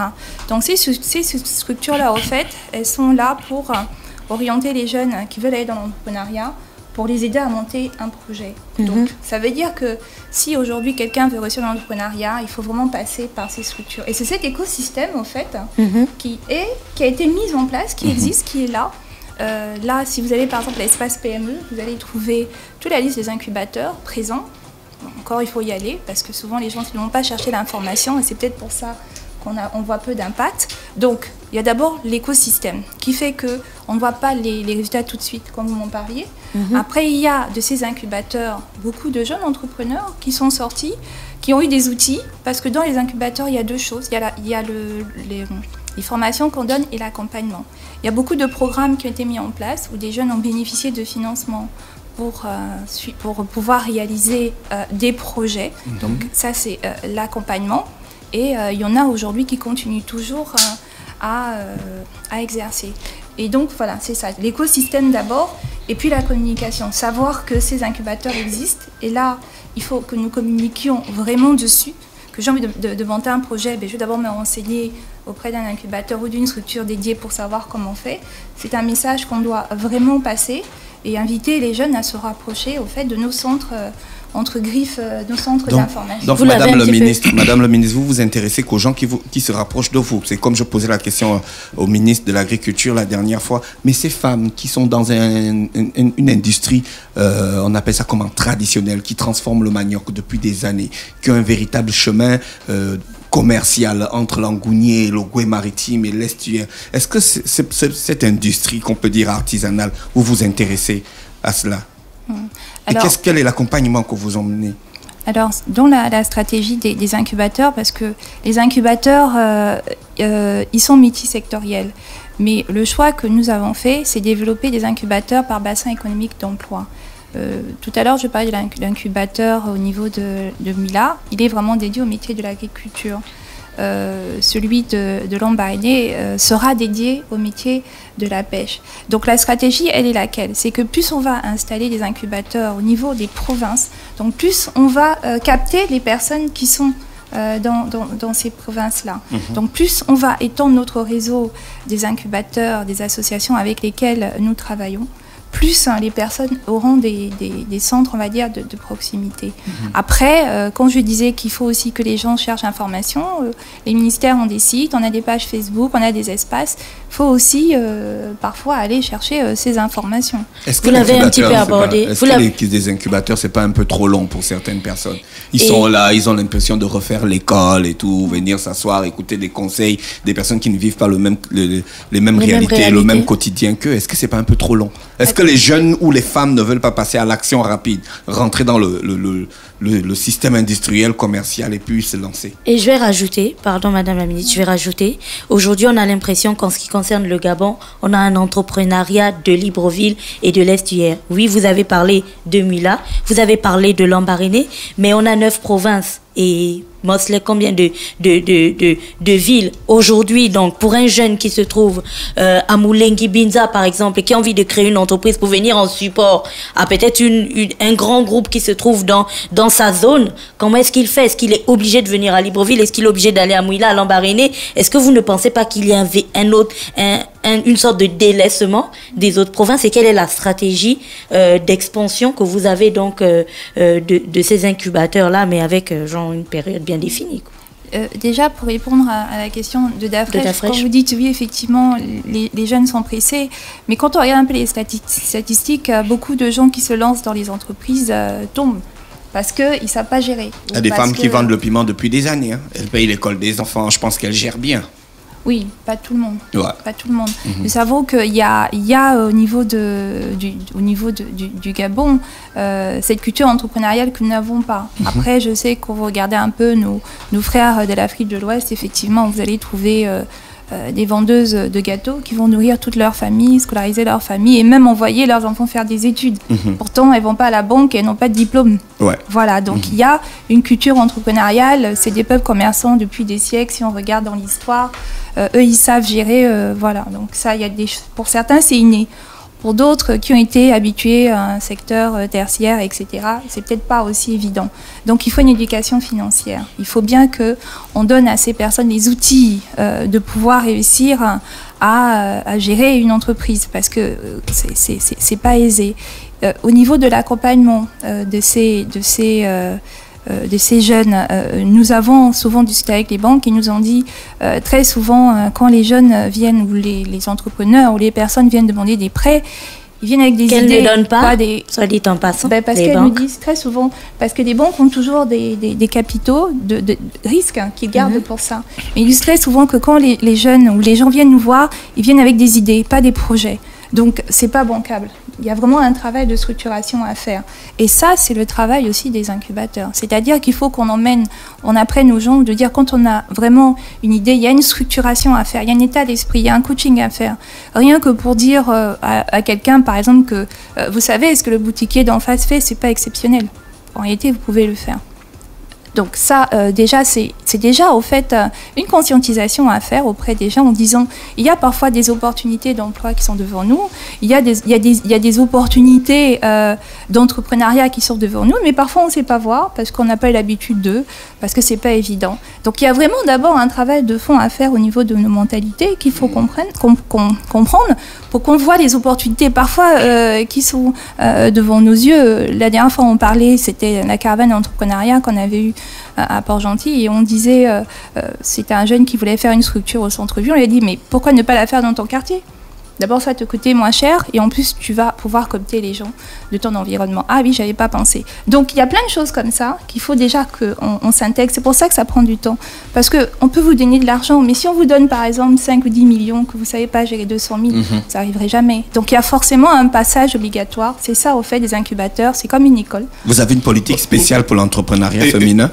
Donc ces structures-là, en fait, elles sont là pour orienter les jeunes qui veulent aller dans l'entrepreneuriat, pour les aider à monter un projet. Donc, ça veut dire que si aujourd'hui quelqu'un veut réussir dans l'entrepreneuriat, il faut vraiment passer par ces structures. Et c'est cet écosystème, en fait, qui a été mis en place, qui existe, qui est là. Là, si vous allez par exemple à l'espace PME, vous allez trouver toute la liste des incubateurs présents. Bon, encore, il faut y aller, parce que souvent les gens ne vont pas chercher l'information, et c'est peut-être pour ça qu'on voit peu d'impact. Donc, il y a d'abord l'écosystème qui fait qu'on ne voit pas les résultats tout de suite, comme vous m'en parliez. Après, il y a de ces incubateurs beaucoup de jeunes entrepreneurs qui sont sortis, qui ont eu des outils, parce que dans les incubateurs, il y a deux choses. Il y a les formations qu'on donne et l'accompagnement. Il y a beaucoup de programmes qui ont été mis en place où des jeunes ont bénéficié de financement pour pouvoir réaliser des projets. Donc, ça, c'est l'accompagnement. Et il y en a aujourd'hui qui continuent toujours à exercer. Et donc voilà, c'est ça, l'écosystème d'abord, et puis la communication. Savoir que ces incubateurs existent, et là, il faut que nous communiquions vraiment dessus. Que j'ai envie de monter un projet, je vais d'abord me renseigner auprès d'un incubateur ou d'une structure dédiée pour savoir comment on fait. C'est un message qu'on doit vraiment passer et inviter les jeunes à se rapprocher au fait de nos centres entre griffes, nos centres d'information. Donc, Madame le ministre, vous vous intéressez qu'aux gens qui se rapprochent de vous. C'est comme je posais la question au ministre de l'Agriculture la dernière fois. Mais ces femmes qui sont dans une industrie, on appelle ça comment, traditionnelle, qui transforme le manioc depuis des années, qui ont un véritable chemin commercial entre l'Angounier, le Goué maritime et l'estuaire. Est-ce que cette industrie qu'on peut dire artisanale, vous vous intéressez à cela? Et quel est l'accompagnement que vous emmenez? Alors, dans la stratégie des incubateurs, parce que les incubateurs, ils sont multisectoriels. Mais le choix que nous avons fait, c'est développer des incubateurs par bassin économique d'emploi. Tout à l'heure, je parlais de l'incubateur au niveau de Mila. Il est vraiment dédié au métier de l'agriculture. Celui de Lambaréné sera dédié au métier de la pêche. Donc la stratégie, elle est laquelle? C'est que plus on va installer des incubateurs au niveau des provinces, donc plus on va capter les personnes qui sont dans ces provinces-là. Donc plus on va étendre notre réseau des incubateurs, des associations avec lesquelles nous travaillons, plus les personnes auront des centres, on va dire, de proximité. Après, quand je disais qu'il faut aussi que les gens cherchent information, les ministères ont des sites, on a des pages Facebook, on a des espaces. Il faut aussi parfois aller chercher ces informations. Est-ce que vous l'avez un petit peu abordé. Est-ce que les incubateurs, c'est pas un peu trop long pour certaines personnes? Ils sont là, ils ont l'impression de refaire l'école et tout, venir s'asseoir, écouter des conseils des personnes qui ne vivent pas les mêmes réalités, le même quotidien qu'eux. Est-ce que c'est pas un peu trop long? Est-ce que les jeunes ou les femmes ne veulent pas passer à l'action rapide, rentrer dans le système industriel, commercial et puis se lancer? Et je vais rajouter, pardon Madame la Ministre, je vais rajouter, aujourd'hui on a l'impression qu'en ce qui concerne le Gabon, on a un entrepreneuriat de Libreville et de l'Estuaire. Oui, vous avez parlé de Mula, vous avez parlé de Lambaréné, mais on a 9 provinces. Et Mosley, combien de villes aujourd'hui, donc pour un jeune qui se trouve à Moulengi Binza par exemple et qui a envie de créer une entreprise pour venir en support à peut-être un grand groupe qui se trouve dans sa zone, comment est-ce qu'il fait? Est-ce qu'il est obligé de venir à Libreville? Est-ce qu'il est obligé d'aller à Mouila, à Lambaréné? Est-ce que vous ne pensez pas qu'il y a une sorte de délaissement des autres provinces? Et quelle est la stratégie d'expansion que vous avez donc de ces incubateurs-là, mais avec une période bien définie, quoi? Déjà, pour répondre à la question de Dafresh, quand vous dites oui, effectivement, les jeunes sont pressés, mais quand on regarde un peu les statistiques, beaucoup de gens qui se lancent dans les entreprises tombent parce qu'ils ne savent pas gérer. Il y a des femmes qui vendent le piment depuis des années. Hein. Elles payent l'école des enfants, je pense qu'elles gèrent bien. Oui, pas tout le monde. Ouais. Pas tout le monde. Nous savons qu'il y a au niveau du Gabon cette culture entrepreneuriale que nous n'avons pas. Après, je sais qu'on va regarder un peu nos frères de l'Afrique de l'Ouest. Effectivement, vous allez trouver des vendeuses de gâteaux qui vont nourrir toute leur famille, scolariser leur famille et même envoyer leurs enfants faire des études. Pourtant, elles ne vont pas à la banque et elles n'ont pas de diplôme. Ouais. Voilà, donc il y a une culture entrepreneuriale. C'est des peuples commerçants depuis des siècles, si on regarde dans l'histoire. Eux, ils savent gérer, voilà. Donc ça, il y a pour certains, c'est inné. Pour d'autres qui ont été habitués à un secteur tertiaire, etc., c'est peut-être pas aussi évident. Donc il faut une éducation financière. Il faut bien qu'on donne à ces personnes les outils de pouvoir réussir à gérer une entreprise, parce que c'est pas aisé. Au niveau de l'accompagnement de ces jeunes, nous avons souvent discuté avec les banques et nous ont dit très souvent quand les jeunes viennent ou les entrepreneurs ou les personnes viennent demander des prêts, ils viennent avec des idées. Qu'elles ne donnent pas, soit dit en passant. Parce qu'elles nous disent très souvent, parce que les banques ont toujours des capitaux de risques qu'ils gardent pour ça. Mais ils disent très souvent que quand les jeunes ou les gens viennent nous voir, ils viennent avec des idées, pas des projets. Donc c'est pas bancable. Il y a vraiment un travail de structuration à faire. Et ça, c'est le travail aussi des incubateurs. C'est-à-dire qu'il faut qu'on apprenne aux gens de dire quand on a vraiment une idée, il y a une structuration à faire, il y a un état d'esprit, il y a un coaching à faire. Rien que pour dire à quelqu'un, par exemple, que vous savez, ce que le boutiquier d'en face fait, c'est pas exceptionnel. En réalité, vous pouvez le faire. Donc ça, déjà, c'est déjà au fait une conscientisation à faire auprès des gens en disant il y a parfois des opportunités d'emploi qui sont devant nous, il y a des opportunités d'entrepreneuriat qui sont devant nous, mais parfois on ne sait pas voir parce qu'on n'a pas eu l'habitude d'eux, parce que c'est pas évident. Donc il y a vraiment d'abord un travail de fond à faire au niveau de nos mentalités qu'il faut comprendre pour qu'on voit les opportunités parfois qui sont devant nos yeux. La dernière fois on parlait, c'était la caravane d'entrepreneuriat qu'on avait eue à Port-Gentil et on disait, c'était un jeune qui voulait faire une structure au centre-ville, on lui a dit mais pourquoi ne pas la faire dans ton quartier ? D'abord, ça va te coûter moins cher et en plus, tu vas pouvoir coopter les gens de ton environnement. Ah oui, j'avais pas pensé. Donc, il y a plein de choses comme ça qu'il faut déjà qu'on s'intègre. C'est pour ça que ça prend du temps. Parce qu'on peut vous donner de l'argent, mais si on vous donne, par exemple, 5 ou 10 millions, que vous ne savez pas gérer 200 000, ça n'arriverait jamais. Donc, il y a forcément un passage obligatoire. C'est ça, au fait, des incubateurs. C'est comme une école. Vous avez une politique spéciale pour l'entrepreneuriat féminin ?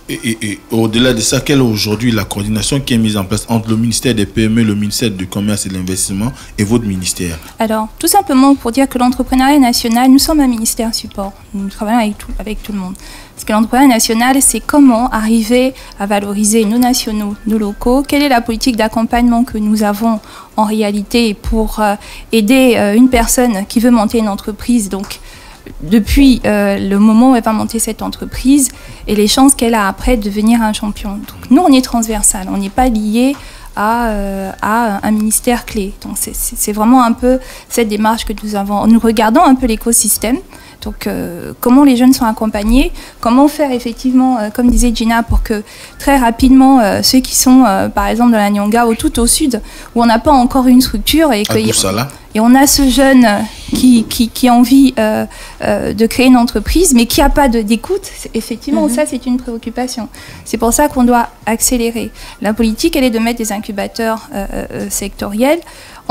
Et au-delà de ça, quelle est aujourd'hui la coordination qui est mise en place entre le ministère des PME, le ministère du Commerce et de l'Investissement et votre ministère? Alors, tout simplement pour dire que l'entrepreneuriat national, nous sommes un ministère support. Nous travaillons avec tout le monde. Parce que l'entrepreneuriat national, c'est comment arriver à valoriser nos nationaux, nos locaux. Quelle est la politique d'accompagnement que nous avons en réalité pour aider une personne qui veut monter une entreprise, donc depuis le moment où elle va monter cette entreprise et les chances qu'elle a après de devenir un champion. Donc nous, on est transversal, on n'est pas lié à un ministère clé. Donc c'est vraiment un peu cette démarche que nous avons. Nous regardons un peu l'écosystème. Donc, comment les jeunes sont accompagnés, comment faire effectivement, comme disait Gina, pour que très rapidement, ceux qui sont, par exemple, dans la Nyonga ou tout au sud, où on n'a pas encore une structure et on a ce jeune qui a envie de créer une entreprise, mais qui n'a pas d'écoute, effectivement, ça, c'est une préoccupation. C'est pour ça qu'on doit accélérer. La politique, elle est de mettre des incubateurs sectoriels.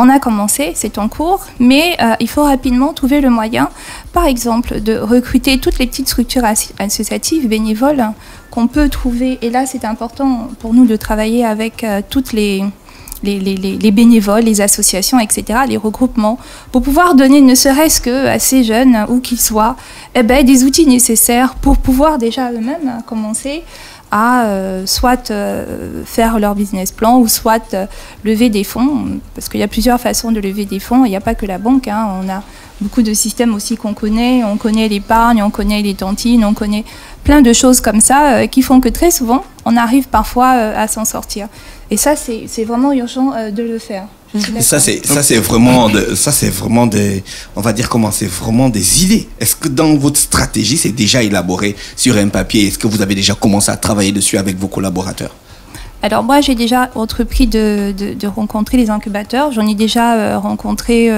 On a commencé, c'est en cours, mais il faut rapidement trouver le moyen, par exemple, de recruter toutes les petites structures associatives, bénévoles, qu'on peut trouver. Et là, c'est important pour nous de travailler avec toutes les bénévoles, les associations, etc., les regroupements, pour pouvoir donner, ne serait-ce qu'à ces jeunes, où qu'ils soient, des outils nécessaires pour pouvoir déjà eux-mêmes commencer à soit faire leur business plan ou soit lever des fonds, parce qu'il y a plusieurs façons de lever des fonds, il n'y a pas que la banque, on a beaucoup de systèmes aussi qu'on connaît, on connaît l'épargne, on connaît les tontines, on connaît plein de choses comme ça qui font que très souvent on arrive parfois à s'en sortir. Et ça c'est vraiment urgent de le faire. Ça c'est vraiment des, on va dire comment, c'est vraiment des idées. Est-ce que dans votre stratégie c'est déjà élaboré sur un papier? Est-ce que vous avez déjà commencé à travailler dessus avec vos collaborateurs? Alors moi j'ai déjà entrepris de rencontrer les incubateurs. J'en ai déjà rencontré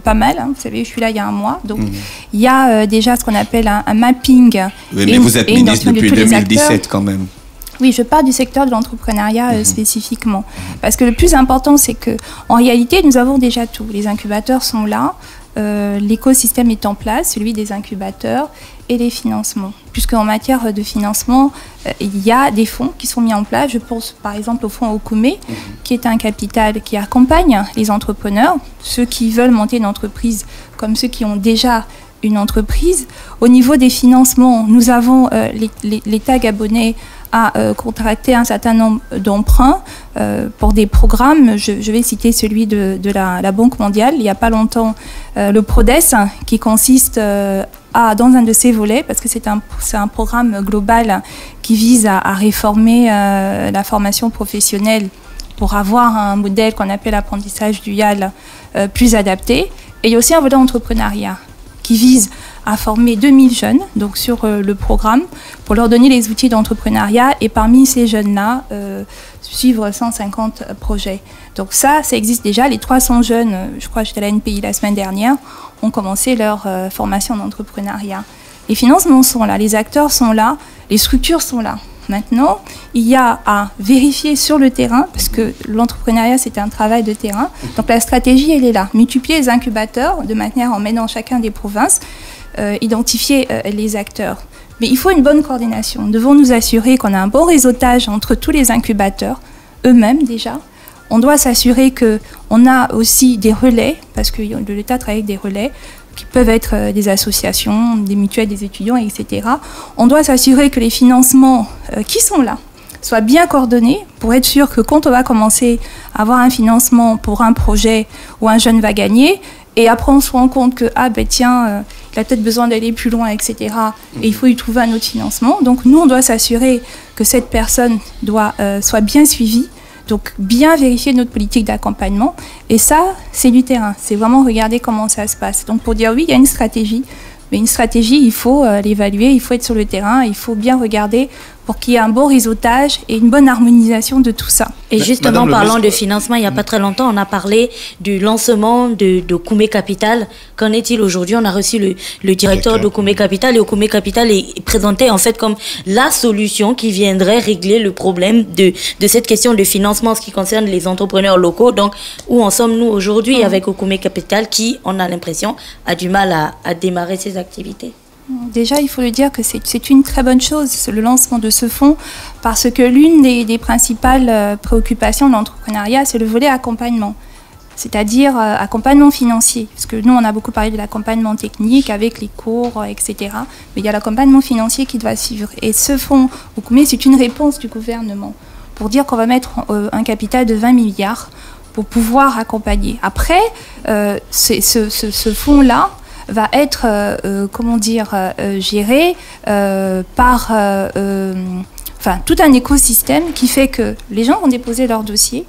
pas mal. Vous savez, je suis là il y a un mois. Donc il y a déjà ce qu'on appelle un mapping. Oui, mais vous êtes ministre depuis 2017 quand même. Oui, je parle du secteur de l'entrepreneuriat spécifiquement. Parce que le plus important, c'est qu'en réalité, nous avons déjà tout. Les incubateurs sont là, l'écosystème est en place, celui des incubateurs et les financements. Puisqu'en matière de financement, il y a des fonds qui sont mis en place. Je pense par exemple au fonds Okume, qui est un capital qui accompagne les entrepreneurs, ceux qui veulent monter une entreprise comme ceux qui ont déjà une entreprise. Au niveau des financements, nous avons l'État gabonais a contracté un certain nombre d'emprunts pour des programmes. Je vais citer celui de la Banque mondiale. Il n'y a pas longtemps, le PRODES, qui consiste dans un de ses volets, parce que c'est un programme global qui vise à réformer la formation professionnelle pour avoir un modèle qu'on appelle l'apprentissage dual plus adapté. Et il y a aussi un volet entrepreneuriat qui vise à former 2000 jeunes donc sur le programme pour leur donner les outils d'entrepreneuriat et parmi ces jeunes-là, suivre 150 projets. Donc ça existe déjà. Les 300 jeunes, je crois que j'étais à la NPI la semaine dernière, ont commencé leur formation d'entrepreneuriat. Les financements sont là, les acteurs sont là, les structures sont là. Maintenant, il y a à vérifier sur le terrain, parce que l'entrepreneuriat, c'est un travail de terrain. Donc la stratégie, elle est là. Multiplier les incubateurs de manière en menant chacun des provinces, identifier les acteurs. Mais il faut une bonne coordination. Nous devons nous assurer qu'on a un bon réseautage entre tous les incubateurs, eux-mêmes déjà. On doit s'assurer qu'on a aussi des relais, parce que l'État travaille avec des relais, qui peuvent être des associations, des mutuelles, des étudiants, etc. On doit s'assurer que les financements qui sont là soient bien coordonnés pour être sûr que quand on va commencer à avoir un financement pour un projet où un jeune va gagner, et après on se rend compte que, il a peut-être besoin d'aller plus loin, etc. Et il faut y trouver un autre financement. Donc nous, on doit s'assurer que cette personne soit bien suivie. Donc, bien vérifier notre politique d'accompagnement. Et ça, c'est du terrain. C'est vraiment regarder comment ça se passe. Donc, pour dire oui, il y a une stratégie. Mais une stratégie, il faut l'évaluer, il faut être sur le terrain, il faut bien regarder pour qu'il y ait un bon réseautage et une bonne harmonisation de tout ça. Et justement, parlant de financement, il n'y a pas très longtemps, on a parlé du lancement de Okume Capital. Qu'en est-il aujourd'hui? On a reçu le directeur d'Okume Capital et Okume Capital est présenté en fait comme la solution qui viendrait régler le problème de cette question de financement en ce qui concerne les entrepreneurs locaux. Donc, où en sommes-nous aujourd'hui avec Okume Capital qui, on a l'impression, a du mal à démarrer ses activités? Déjà, il faut le dire que c'est une très bonne chose, le lancement de ce fonds, parce que l'une des principales préoccupations de l'entrepreneuriat, c'est le volet accompagnement. C'est-à-dire accompagnement financier, parce que nous, on a beaucoup parlé de l'accompagnement technique avec les cours, etc. Mais il y a l'accompagnement financier qui doit suivre. Et ce fonds Okume, c'est une réponse du gouvernement pour dire qu'on va mettre un capital de 20 milliards pour pouvoir accompagner. Après, ce fonds-là va être, géré par tout un écosystème qui fait que les gens vont déposer leur dossier.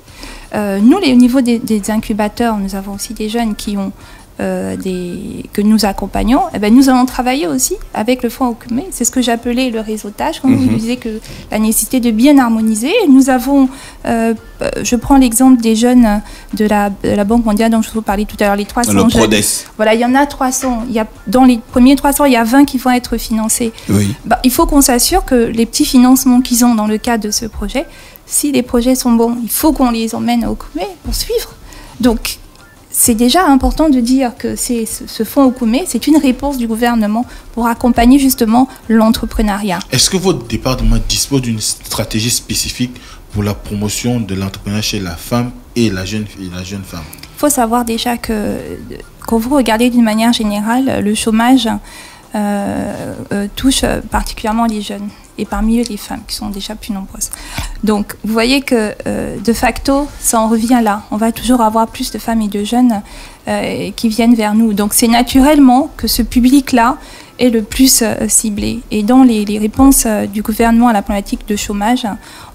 Nous, au niveau des incubateurs, nous avons aussi des jeunes qui ont que nous accompagnons. Nous allons travailler aussi avec le fonds Okume. C'est ce que j'appelais le réseautage, comme vous disiez, que la nécessité de bien harmoniser. Nous avons, je prends l'exemple des jeunes de la Banque mondiale dont je vous parlais tout à l'heure, les 300 le jeunes. Prodes. Voilà, il y en a 300. Dans les premiers 300, il y a 20 qui vont être financés. Oui. Il faut qu'on s'assure que les petits financements qu'ils ont dans le cadre de ce projet, si les projets sont bons, il faut qu'on les emmène au Okume pour suivre. Donc, c'est déjà important de dire que ce fonds Okume, c'est une réponse du gouvernement pour accompagner justement l'entrepreneuriat. Est-ce que votre département dispose d'une stratégie spécifique pour la promotion de l'entrepreneuriat chez la femme et la jeune femme? Il faut savoir déjà que quand vous regardez d'une manière générale, le chômage touche particulièrement les jeunes et parmi eux les femmes qui sont déjà plus nombreuses. Donc vous voyez que de facto ça en revient là, on va toujours avoir plus de femmes et de jeunes qui viennent vers nous. Donc c'est naturellement que ce public-là est le plus ciblé. Et dans les réponses du gouvernement à la problématique de chômage,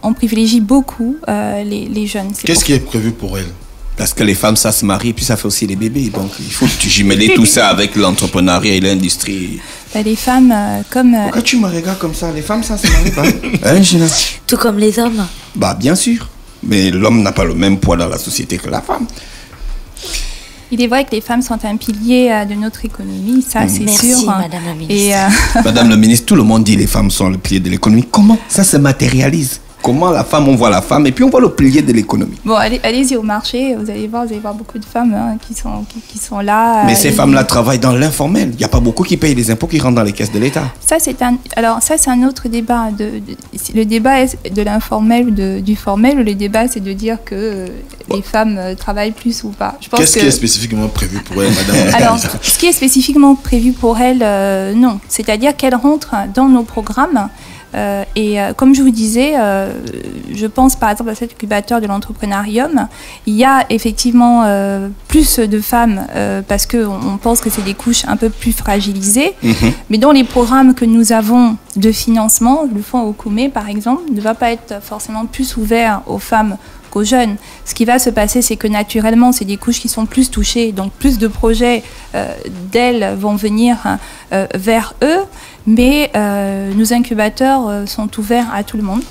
on privilégie beaucoup les jeunes. Qu'est-ce qui est prévu pour elles? Parce que les femmes, ça se marie, et puis ça fait aussi des bébés. Donc, il faut jumeler tout ça avec l'entrepreneuriat et l'industrie. Les femmes, comme... Pourquoi tu me regardes comme ça? Les femmes, ça se marie pas. Hein, Gina? Tout comme les hommes. Bien sûr. Mais l'homme n'a pas le même poids dans la société que la femme. Il est vrai que les femmes sont un pilier de notre économie, ça c'est sûr. Merci, Madame la Ministre. Madame la Ministre, tout le monde dit que les femmes sont le pilier de l'économie. Comment ça se matérialise? Comment la femme, on voit la femme et puis on voit le pilier de l'économie. Bon, allez-y au marché, vous allez voir beaucoup de femmes qui sont là. Mais ces femmes-là travaillent dans l'informel. Il n'y a pas beaucoup qui payent les impôts qui rentrent dans les caisses de l'État. Ça, c'est un autre débat. Le débat est de l'informel ou du formel. Le débat, c'est de dire que les femmes travaillent plus ou pas. Qu'est-ce qui est spécifiquement prévu pour elles, madame? Alors, ce qui est spécifiquement prévu pour elles, non. C'est-à-dire qu'elles rentrent dans nos programmes. Comme je vous disais, je pense par exemple à cet incubateur de l'entrepreneurium, il y a effectivement plus de femmes parce qu'on pense que c'est des couches un peu plus fragilisées, mais dans les programmes que nous avons de financement, le fonds Okume par exemple, ne va pas être forcément plus ouvert aux femmes qu'aux jeunes. Ce qui va se passer, c'est que naturellement, c'est des couches qui sont plus touchées, donc plus de projets d'elles vont venir vers eux, mais nos incubateurs sont ouverts à tout le monde.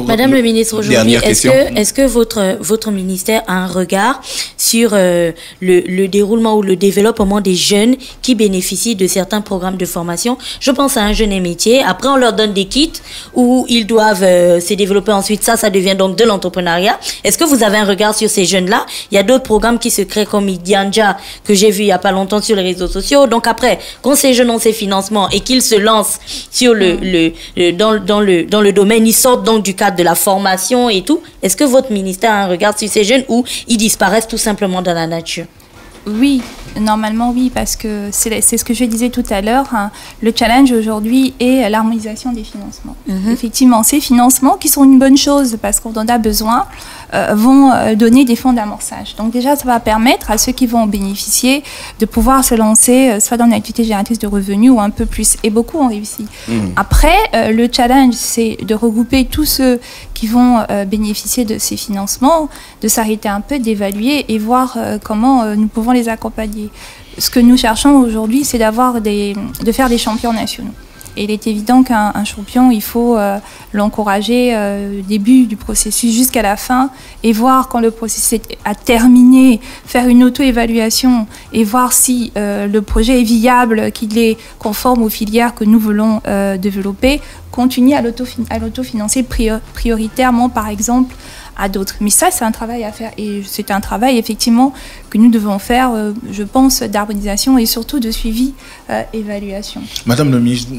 Madame le ministre, aujourd'hui, est-ce que votre ministère a un regard sur le déroulement ou le développement des jeunes qui bénéficient de certains programmes de formation? Je pense à un jeune et métier. Après, on leur donne des kits où ils doivent se développer ensuite. Ça devient donc de l'entrepreneuriat. Est-ce que vous avez un regard sur ces jeunes-là? Il y a d'autres programmes qui se créent comme Idianja, que j'ai vu il n'y a pas longtemps sur les réseaux sociaux. Donc après, quand ces jeunes ont ces financements et qu'ils se lancent sur dans le domaine, ils sortent donc du cadre de la formation et tout. Est-ce que votre ministère a un regard sur ces jeunes ou ils disparaissent tout simplement dans la nature? Oui, normalement oui, parce que c'est ce que je disais tout à l'heure. Le challenge aujourd'hui est l'harmonisation des financements. Effectivement, ces financements, qui sont une bonne chose parce qu'on en a besoin, vont donner des fonds d'amorçage. Donc déjà, ça va permettre à ceux qui vont en bénéficier de pouvoir se lancer soit dans une activité génératrice de revenus ou un peu plus. Et beaucoup ont réussi. Après, le challenge, c'est de regrouper tous ceux qui vont bénéficier de ces financements, de s'arrêter un peu, d'évaluer et voir comment nous pouvons les accompagner. Ce que nous cherchons aujourd'hui, c'est de faire des champions nationaux. Et il est évident qu'un champion, il faut l'encourager au début du processus jusqu'à la fin et voir quand le processus a terminé, faire une auto-évaluation et voir si le projet est viable, qu'il est conforme aux filières que nous voulons développer, continuer à l'autofinancer prioritairement, par exemple, à d'autres. Mais ça, c'est un travail à faire. Et c'est un travail, effectivement, que nous devons faire, je pense, d'harmonisation et surtout de suivi, évaluation. Madame le ministre,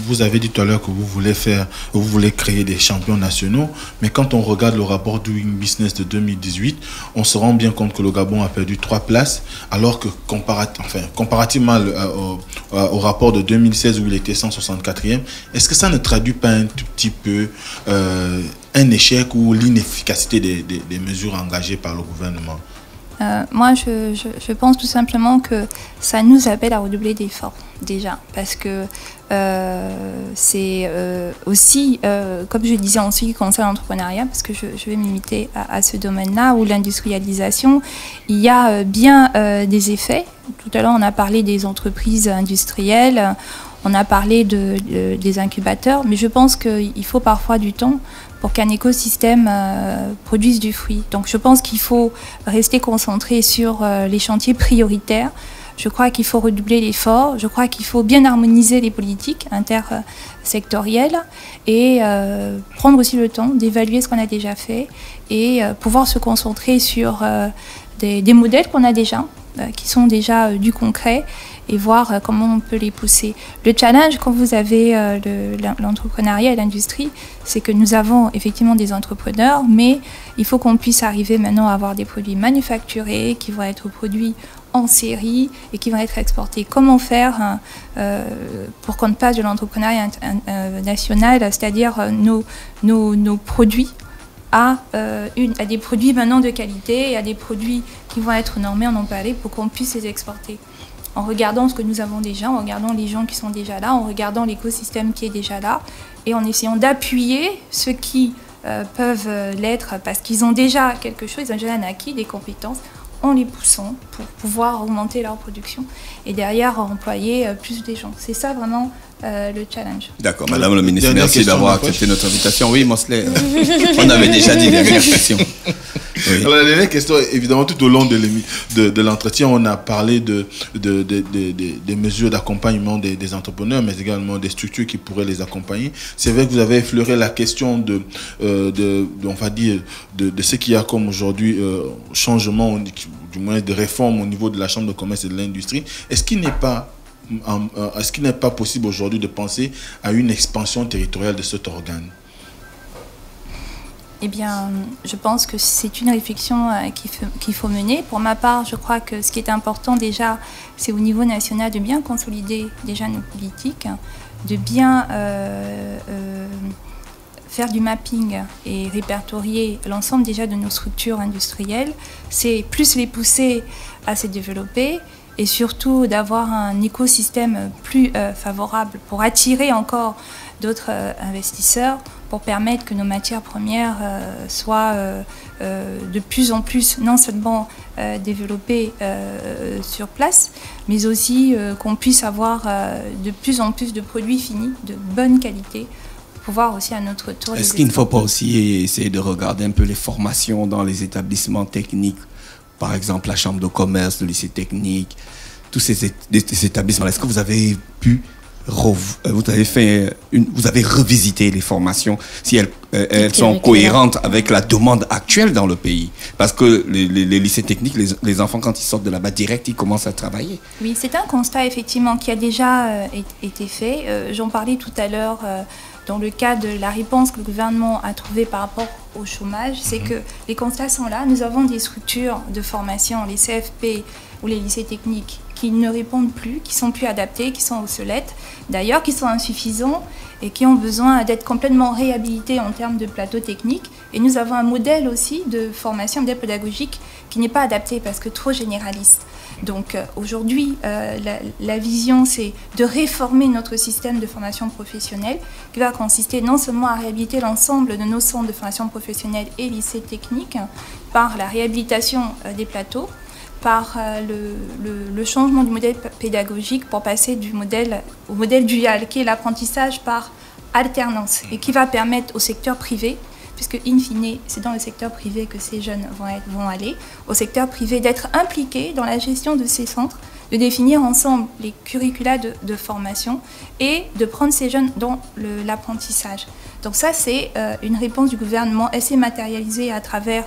vous avez dit tout à l'heure que vous voulez créer des champions nationaux, mais quand on regarde le rapport Doing Business de 2018, on se rend bien compte que le Gabon a perdu 3 places, alors que comparativement au rapport de 2016 où il était 164e, est-ce que ça ne traduit pas un tout petit peu un échec ou l'inefficacité des mesures engagées par le gouvernement? Moi, je pense tout simplement que ça nous appelle à redoubler d'efforts, déjà, parce que c'est aussi, comme je disais en ce qui concerne l'entrepreneuriat, parce que je vais me limiter à ce domaine-là, où l'industrialisation, il y a bien des effets. Tout à l'heure, on a parlé des entreprises industrielles, on a parlé des incubateurs, mais je pense qu'il faut parfois du temps pour qu'un écosystème produise du fruit. Donc je pense qu'il faut rester concentré sur les chantiers prioritaires. Je crois qu'il faut redoubler l'effort. Je crois qu'il faut bien harmoniser les politiques intersectorielles et prendre aussi le temps d'évaluer ce qu'on a déjà fait et pouvoir se concentrer sur des modèles qu'on a déjà, qui sont déjà du concret, et voir comment on peut les pousser. Le challenge, quand vous avez l'entrepreneuriat et l'industrie, c'est que nous avons effectivement des entrepreneurs, mais il faut qu'on puisse arriver maintenant à avoir des produits manufacturés qui vont être produits en série et qui vont être exportés. Comment faire pour qu'on passe de l'entrepreneuriat national, c'est-à-dire nos produits, à des produits maintenant de qualité et à des produits qui vont être normés, on en parlait, pour qu'on puisse les exporter. En regardant ce que nous avons déjà, en regardant les gens qui sont déjà là, en regardant l'écosystème qui est déjà là, et en essayant d'appuyer ceux qui peuvent l'être parce qu'ils ont déjà quelque chose, ils ont déjà un acquis, des compétences, en les poussant pour pouvoir augmenter leur production et derrière employer plus de gens. C'est ça vraiment le challenge. D'accord, Madame le ministre, merci d'avoir accepté notre invitation. Oui, Mosley, on avait déjà dit dernière question. Oui. Alors, la dernière question, évidemment, tout au long de l'entretien, on a parlé des mesures d'accompagnement des entrepreneurs, mais également des structures qui pourraient les accompagner. C'est vrai que vous avez effleuré la question on va dire, de ce qu'il y a comme aujourd'hui changement, du moins de réforme au niveau de la Chambre de commerce et de l'industrie. Est-ce qu'il n'est pas possible aujourd'hui de penser à une expansion territoriale de cet organe? Eh bien, je pense que c'est une réflexion qu'il faut mener. Pour ma part, je crois que ce qui est important déjà, c'est au niveau national de bien consolider déjà nos politiques, de bien faire du mapping et répertorier l'ensemble déjà de nos structures industrielles. C'est plus les pousser à se développer et surtout d'avoir un écosystème plus favorable pour attirer encore d'autres investisseurs, pour permettre que nos matières premières soient de plus en plus non seulement développées sur place, mais aussi qu'on puisse avoir de plus en plus de produits finis de bonne qualité, pour pouvoir aussi à notre tour... Est-ce qu'il ne faut pas aussi essayer de regarder un peu les formations dans les établissements techniques, par exemple la chambre de commerce, le lycée technique, tous ces établissements? Est-ce que vous avez pu... Vous avez revisité les formations, si elles sont cohérentes avec la demande actuelle dans le pays? Parce que les lycées techniques, les enfants, quand ils sortent de là-bas direct, ils commencent à travailler. Oui, c'est un constat effectivement qui a déjà été fait. J'en parlais tout à l'heure dans le cas de la réponse que le gouvernement a trouvée par rapport au chômage. C'est que les constats sont là. Nous avons des structures de formation, les CFP ou les lycées techniques, qui ne répondent plus, qui sont plus adaptés, qui sont obsolètes, d'ailleurs qui sont insuffisants et qui ont besoin d'être complètement réhabilités en termes de plateau technique. Et nous avons un modèle aussi de formation, modèle pédagogique qui n'est pas adapté parce que trop généraliste. Donc aujourd'hui, la vision, c'est de réformer notre système de formation professionnelle qui va consister non seulement à réhabiliter l'ensemble de nos centres de formation professionnelle et lycées techniques par la réhabilitation des plateaux, par le changement du modèle pédagogique pour passer au modèle dual, qui est l'apprentissage par alternance et qui va permettre au secteur privé, puisque in fine, c'est dans le secteur privé que ces jeunes vont aller, au secteur privé d'être impliqués dans la gestion de ces centres, de définir ensemble les curricula de formation et de prendre ces jeunes dans l'apprentissage. Donc ça, c'est une réponse du gouvernement. Elle s'est matérialisée à travers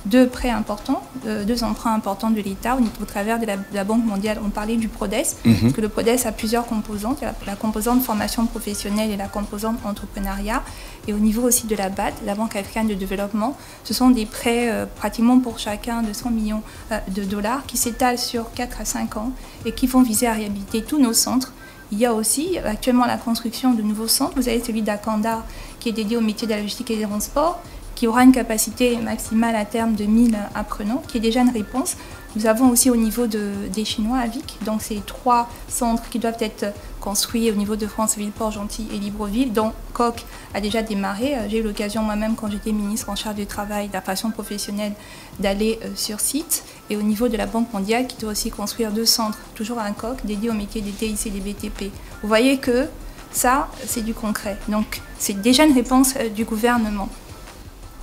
deux prêts importants, deux emprunts importants de l'État au travers de la Banque mondiale. On parlait du PRODES, parce que le PRODES a plusieurs composantes. Il y a la composante formation professionnelle et la composante entrepreneuriat. Et au niveau aussi de la BAD, la Banque africaine de développement, ce sont des prêts pratiquement pour chacun de 100 millions de dollars qui s'étalent sur 4 à 5 ans et qui vont viser à réhabiliter tous nos centres. Il y a aussi actuellement la construction de nouveaux centres. Vous avez celui d'Akanda qui est dédié au métier de la logistique et des transports, qui aura une capacité maximale à terme de 1000 apprenants, qui est déjà une réponse. Nous avons aussi au niveau des Chinois à Vic, donc c'est 3 centres qui doivent être construits au niveau de Franceville, Port-Gentil et Libreville, dont Coq a déjà démarré. J'ai eu l'occasion moi-même, quand j'étais ministre en charge du travail, de la formation professionnelle, d'aller sur site. Et au niveau de la Banque mondiale, qui doit aussi construire 2 centres, toujours à un Coq, dédiés au métier des TIC et des BTP. Vous voyez que ça, c'est du concret. Donc, c'est déjà une réponse du gouvernement.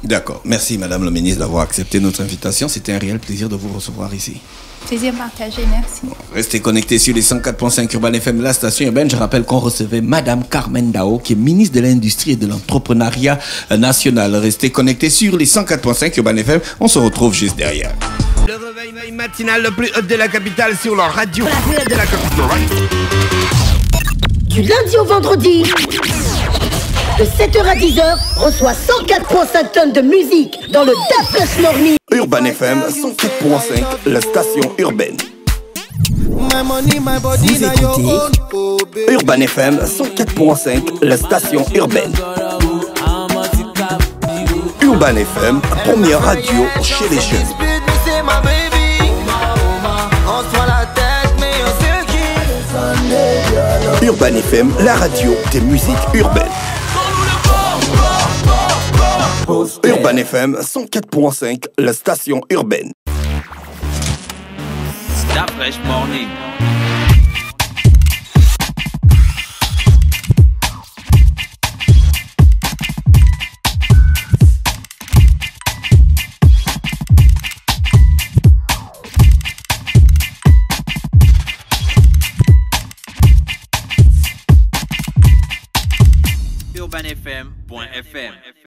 D'accord. Merci, Madame la Ministre, d'avoir accepté notre invitation. C'était un réel plaisir de vous recevoir ici. Plaisir partagé, merci. Restez connectés sur les 104.5 Urban FM, la station urbaine. Je rappelle qu'on recevait Madame Carmen Dao, qui est ministre de l'Industrie et de l'Entrepreneuriat national. Restez connectés sur les 104.5 Urban FM. On se retrouve juste derrière. Le réveil matinal le plus hot de la capitale sur leur radio. La plus haute de la capitale. Du lundi au vendredi, de 7h à 10h, reçoit 104.5 tonnes de musique dans le Da Fresh Morning. Urban FM 104.5, la station urbaine. Vous écoutez Urban FM 104.5, la station urbaine. Urban FM, première radio chez les jeunes. Urban FM, la radio des musiques urbaines. Urban FM 104.5, la station urbaine. Da Fresh Morning. UrbanFM.fm